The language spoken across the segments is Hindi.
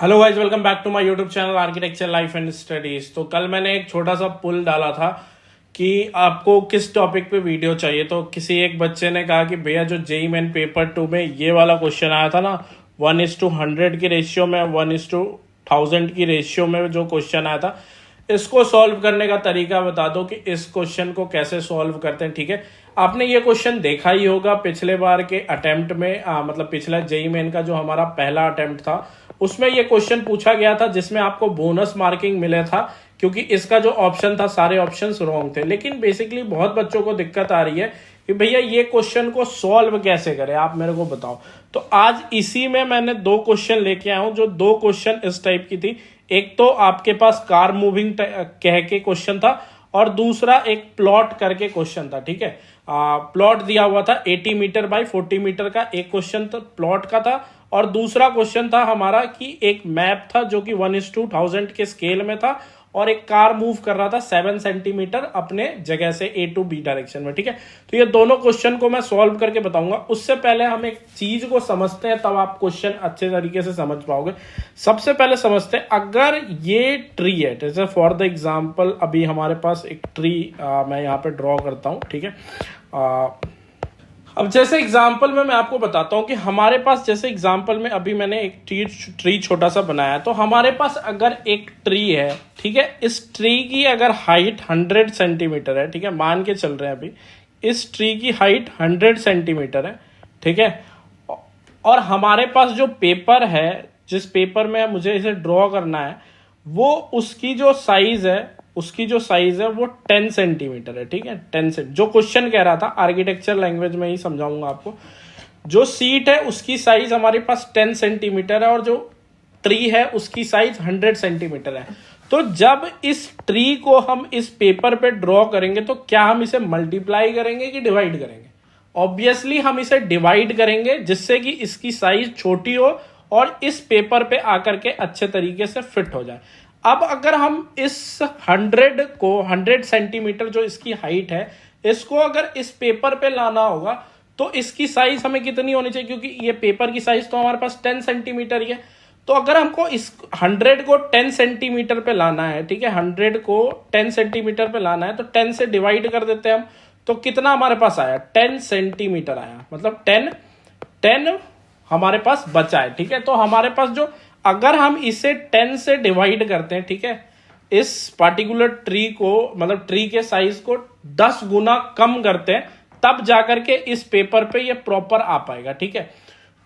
Hello guys, welcome back to my YouTube channel architecture life and studies. तो कल मैंने एक छोटा सा पुल डाला था कि आपको किस टॉपिक पे वीडियो चाहिए। तो किसी एक बच्चे ने कहा कि भैया जो जेई मेन पेपर 2 में ये वाला क्वेश्चन आया था ना, 1:100 की रेशियो में, 1:1000 की रेशियो में जो क्वेश्चन आया था, इसको सॉल्व करने का तरीका बता दो कि इस क्वेश्चन को कैसे सॉल्व करते हैं। ठीक है, आपने ये क्वेश्चन देखा ही होगा पिछले बार के अटेम्प्ट में, मतलब पिछला जेई मेन का जो हमारा पहला अटेम्प्ट था उसमें ये क्वेश्चन पूछा गया था, जिसमें आपको बोनस मार्किंग मिला था क्योंकि इसका जो ऑप्शन था सारे ऑप्शंस रॉन्ग थे। लेकिन बेसिकली बहुत बच्चों को दिक्कत आ रही है कि भैया ये क्वेश्चन को सॉल्व कैसे करें, आप मेरे को बताओ। तो आज इसी में मैंने दो क्वेश्चन लेके आया हूं, जो दो क्वेश्चन इस टाइप की थी। एक तो आपके पास कार मूविंग कह के क्वेश्चन था और दूसरा एक प्लॉट करके क्वेश्चन था। ठीक है, प्लॉट दिया हुआ था 80 मीटर बाय 40 मीटर का, एक क्वेश्चन तो प्लॉट का था और दूसरा क्वेश्चन था हमारा कि एक मैप था जो कि 1:1000 के स्केल में था और एक कार मूव कर रहा था 7 सेंटीमीटर अपने जगह से ए टू बी डायरेक्शन में। ठीक है, तो ये दोनों क्वेश्चन को मैं सॉल्व करके बताऊंगा। उससे पहले हम एक चीज को समझते हैं, तब आप क्वेश्चन अच्छे तरीके से समझ पाओगे। सबसे पहले समझते हैं, अगर ये ट्री है, जैसे फॉर द एग्जाम्पल अभी हमारे पास एक ट्री मैं यहाँ पे ड्रॉ करता हूँ। ठीक है, अब जैसे एग्जाम्पल में मैं आपको बताता हूं कि हमारे पास, जैसे एग्जाम्पल में अभी मैंने एक ट्री छोटा सा बनाया है। तो हमारे पास अगर एक ट्री है, ठीक है, इस ट्री की अगर हाइट 100 सेंटीमीटर है, ठीक है, मान के चल रहे हैं अभी इस ट्री की हाइट 100 सेंटीमीटर है। ठीक है, और हमारे पास जो पेपर है, जिस पेपर में मुझे इसे ड्रॉ करना है, वो उसकी जो साइज है वो 10 सेंटीमीटर है। ठीक है, 10 सेंट जो क्वेश्चन कह रहा था, आर्किटेक्चर लैंग्वेज में ही समझाऊंगा आपको। जो सीट है उसकी साइज हमारे पास 10 सेंटीमीटर है और जो ट्री है उसकी साइज 100 सेंटीमीटर है। तो जब इस ट्री को हम इस पेपर पे ड्रॉ करेंगे तो क्या हम इसे मल्टीप्लाई करेंगे कि डिवाइड करेंगे? ऑब्वियसली हम इसे डिवाइड करेंगे, जिससे कि इसकी साइज छोटी हो और इस पेपर पे आकर के अच्छे तरीके से फिट हो जाए। अब अगर हम इस 100 सेंटीमीटर जो इसकी हाइट है, इसको अगर इस पेपर पे लाना होगा तो इसकी साइज हमें कितनी होनी चाहिए? क्योंकि ये पेपर की साइज तो हमारे पास 10 सेंटीमीटर ही है। तो अगर हमको इस 100 को 10 सेंटीमीटर पे लाना है, ठीक है, 100 को 10 सेंटीमीटर पे लाना है, तो 10 से डिवाइड कर देते हैं हम। तो कितना हमारे पास आया? 10 सेंटीमीटर आया, मतलब 10 हमारे पास बचा है। ठीक है, तो हमारे पास जो, अगर हम इसे 10 से डिवाइड करते हैं, ठीक है, इस पार्टिकुलर ट्री को, मतलब ट्री के साइज को 10 गुना कम करते हैं, तब जाकर के इस पेपर पे ये प्रॉपर आ पाएगा। ठीक है,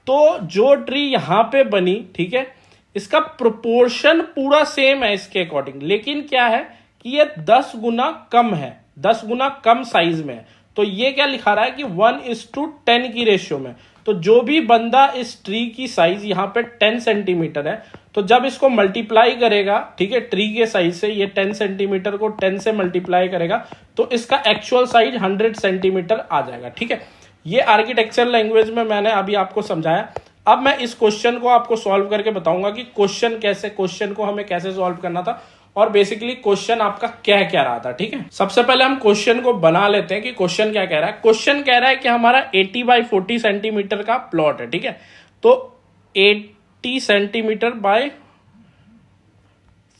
तो जो ट्री यहां पे बनी, ठीक है, इसका प्रोपोर्शन पूरा सेम है इसके अकॉर्डिंग, लेकिन क्या है कि ये 10 गुना कम है, 10 गुना कम साइज में है। तो ये क्या लिखा रहा है कि 1:10 की रेशियो में। तो जो भी बंदा इस ट्री की साइज यहां पे 10 सेंटीमीटर है, तो जब इसको मल्टीप्लाई करेगा, ठीक है, ट्री के साइज से, ये 10 सेंटीमीटर को 10 से मल्टीप्लाई करेगा तो इसका एक्चुअल साइज 100 सेंटीमीटर आ जाएगा। ठीक है, ये आर्किटेक्चर लैंग्वेज में मैंने अभी आपको समझाया। अब मैं इस क्वेश्चन को आपको सॉल्व करके बताऊंगा कि क्वेश्चन को हमें कैसे सॉल्व करना था और बेसिकली क्वेश्चन आपका क्या कह रहा था। ठीक है, सबसे पहले हम क्वेश्चन को बना लेते हैं कि क्वेश्चन क्या कह रहा है। क्वेश्चन कह रहा है कि हमारा 80 बाई 40 सेंटीमीटर का प्लॉट है। ठीक है, तो 80 centimetre by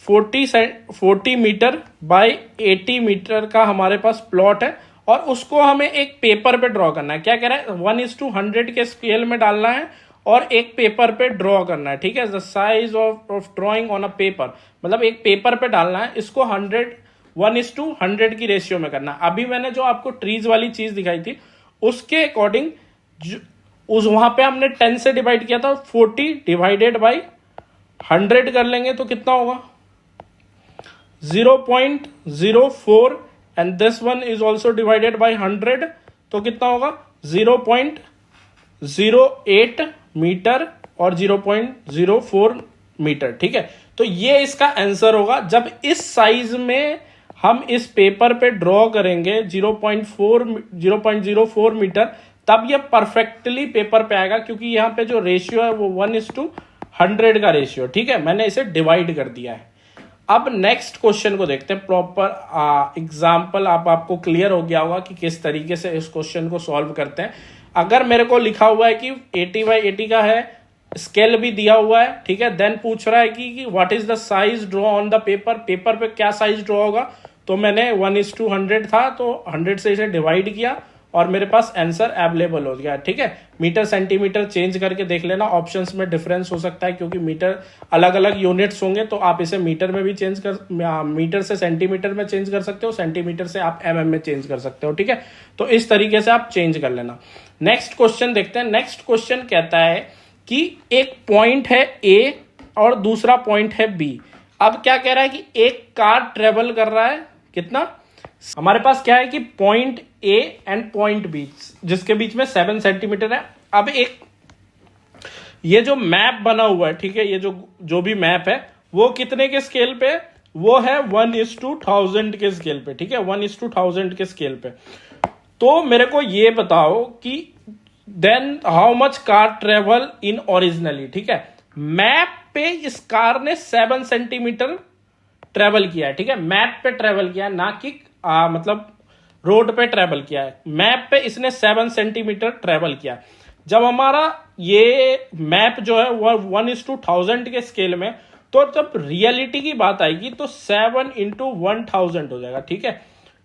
40 metre by 80 metre का हमारे पास प्लॉट है और उसको हमें एक पेपर पे ड्रॉ करना है। क्या कह रहा है? 1:100 के स्केल में डालना है और एक पेपर पे ड्रॉ करना है। ठीक है, the size of drawing on a paper, मतलब एक पेपर पे डालना है, इसको 1:100 की रेशियो में करना है। अभी मैंने जो आपको ट्रीज वाली चीज दिखाई थी उसके अकॉर्डिंग उस वहां पे हमने 10 से डिवाइड किया था, 40 डिवाइडेड बाई 100 कर लेंगे तो कितना होगा? 0.04 and this one is also divided by 100, तो कितना होगा? 0.08 मीटर और 0.04 मीटर। ठीक है, तो ये इसका आंसर होगा। जब इस साइज में हम इस पेपर पे ड्रॉ करेंगे 0.04 मीटर, तब ये परफेक्टली पेपर पे आएगा, क्योंकि यहां पे जो रेशियो है वो 1:100 का रेशियो। ठीक है, मैंने इसे डिवाइड कर दिया है। अब नेक्स्ट क्वेश्चन को देखते हैं। प्रॉपर एग्जाम्पल आपको क्लियर हो गया होगा कि किस तरीके से इस क्वेश्चन को सॉल्व करते हैं। अगर मेरे को लिखा हुआ है कि 80 बाई 80 का है स्केल भी दिया हुआ है, ठीक है। देन पूछ रहा है कि what is the size draw on the paper, paper पे क्या साइज ड्रॉ होगा। तो मैंने 1:100 था, तो 100 से इसे डिवाइड किया और मेरे पास आंसर अवेलेबल हो गया, ठीक है। मीटर सेंटीमीटर चेंज करके देख लेना, ऑप्शंस में डिफरेंस हो सकता है क्योंकि मीटर अलग अलग यूनिट्स होंगे, तो आप इसे मीटर में भी चेंज कर, मीटर से सेंटीमीटर में चेंज कर सकते हो, सेंटीमीटर से आप mm में चेंज कर सकते हो, ठीक है। तो इस तरीके से आप चेंज कर लेना। नेक्स्ट क्वेश्चन देखते हैं। नेक्स्ट क्वेश्चन कहता है कि एक पॉइंट है ए और दूसरा पॉइंट है बी। अब क्या कह रहा है कि एक कार ट्रेवल कर रहा है कितना, हमारे पास क्या है कि point A and point B जिसके बीच में 7 सेंटीमीटर है। अब एक ये जो मैप बना हुआ है, ठीक है, ये जो भी मैप है वो कितने के स्केल पे, वो है 1:1000 के स्केल पे, ठीक है, 1:1000 के स्केल पे। तो मेरे को ये बताओ कि then how much car travel in originally, ठीक है। मैप पे इस कार ने 7 सेंटीमीटर ट्रेवल किया है, ठीक है, मैप पे ट्रेवल किया है, ना कि मतलब रोड पे ट्रेवल किया है। मैप पे इसने 7 सेंटीमीटर ट्रेवल किया। जब हमारा ये मैप जो है वो 1:1000 के स्केल में, तो जब रियलिटी की बात आएगी तो 7 × 1000 हो जाएगा, ठीक है।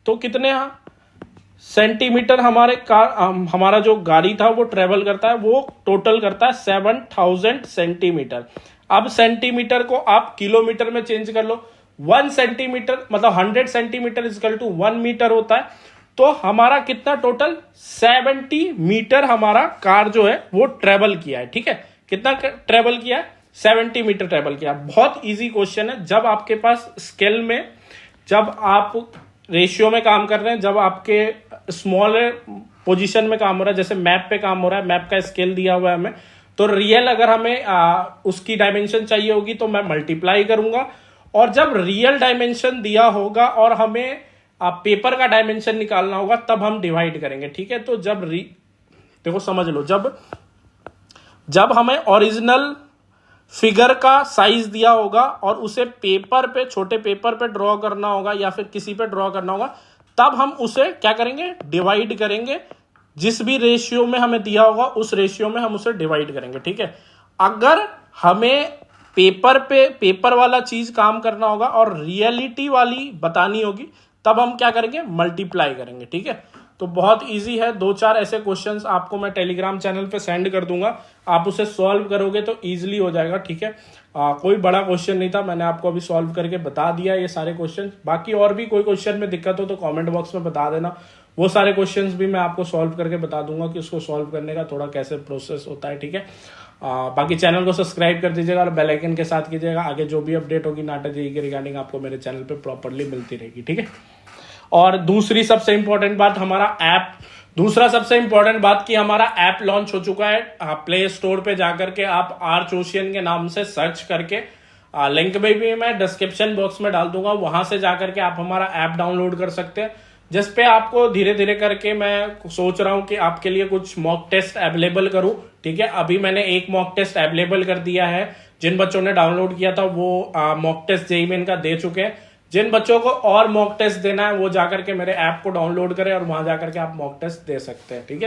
तो कितने सेंटीमीटर हमारा जो गाड़ी था वो ट्रेवल करता है, वो टोटल करता है 7000 सेंटीमीटर। अब सेंटीमीटर को आप किलोमीटर में चेंज कर लो, 1 सेंटीमीटर मतलब 100 सेंटीमीटर इक्वल टू 1 मीटर होता है। तो हमारा कितना टोटल 70 मीटर हमारा कार जो है वो ट्रेवल किया है, ठीक है। कितना ट्रेवल किया है, 70 मीटर ट्रेवल किया। बहुत इजी क्वेश्चन है। जब आपके पास स्केल में, जब आप रेशियो में काम कर रहे हैं, जब आपके स्मॉल पोजीशन में काम हो रहा है, जैसे मैप पे काम हो रहा है, मैप का स्केल दिया हुआ है हमें, तो रियल अगर हमें उसकी डायमेंशन चाहिए होगी तो मैं मल्टीप्लाई करूंगा, और जब रियल डायमेंशन दिया होगा और हमें पेपर का डायमेंशन निकालना होगा तब हम डिवाइड करेंगे, ठीक है। तो देखो समझ लो, जब हमें ओरिजिनल फिगर का साइज दिया होगा और उसे पेपर पे, छोटे पेपर पे ड्रॉ करना होगा या फिर किसी पे ड्रॉ करना होगा, तब हम उसे क्या करेंगे, डिवाइड करेंगे। जिस भी रेशियो में हमें दिया होगा उस रेशियो में हम उसे डिवाइड करेंगे, ठीक है। अगर हमें पेपर वाला चीज काम करना होगा और रियलिटी वाली बतानी होगी तब हम क्या करेंगे, मल्टीप्लाई करेंगे, ठीक है। तो बहुत इजी है। 2-4 ऐसे क्वेश्चंस आपको मैं टेलीग्राम चैनल पे सेंड कर दूंगा, आप उसे सॉल्व करोगे तो इजीली हो जाएगा, ठीक है। कोई बड़ा क्वेश्चन नहीं था, मैंने आपको अभी सॉल्व करके बता दिया ये सारे क्वेश्चन। बाकी और भी कोई क्वेश्चन में दिक्कत हो तो कमेंट बॉक्स में बता देना, वो सारे क्वेश्चंस भी मैं आपको सॉल्व करके बता दूंगा कि उसको सॉल्व करने का थोड़ा कैसे प्रोसेस होता है, ठीक है। बाकी चैनल को सब्सक्राइब कर दीजिएगा और बेल आइकन के साथ कीजिएगा। आगे जो भी अपडेट होगी नाटक जी के रिगार्डिंग आपको मेरे चैनल पे प्रॉपर्ली मिलती रहेगी, ठीक है। और दूसरा सबसे इंपॉर्टेंट बात कि हमारा ऐप लॉन्च हो चुका है। प्ले स्टोर पे जाकर के आप आर्च ओशियन के नाम से सर्च करके, लिंक भी मैं डिस्क्रिप्शन बॉक्स में डाल दूंगा, वहां से जाकर के आप हमारा ऐप डाउनलोड कर सकते हैं, जिस पे आपको धीरे धीरे करके मैं सोच रहा हूं कि आपके लिए कुछ मॉक टेस्ट अवेलेबल करूं, ठीक है। अभी मैंने एक मॉक टेस्ट अवेलेबल कर दिया है, जिन बच्चों ने डाउनलोड किया था वो मॉक टेस्ट जेईई मेन का दे चुके हैं। जिन बच्चों को और मॉक टेस्ट देना है वो जाकर के मेरे ऐप को डाउनलोड करें और वहां जाकर के आप मॉक टेस्ट दे सकते हैं, ठीक है।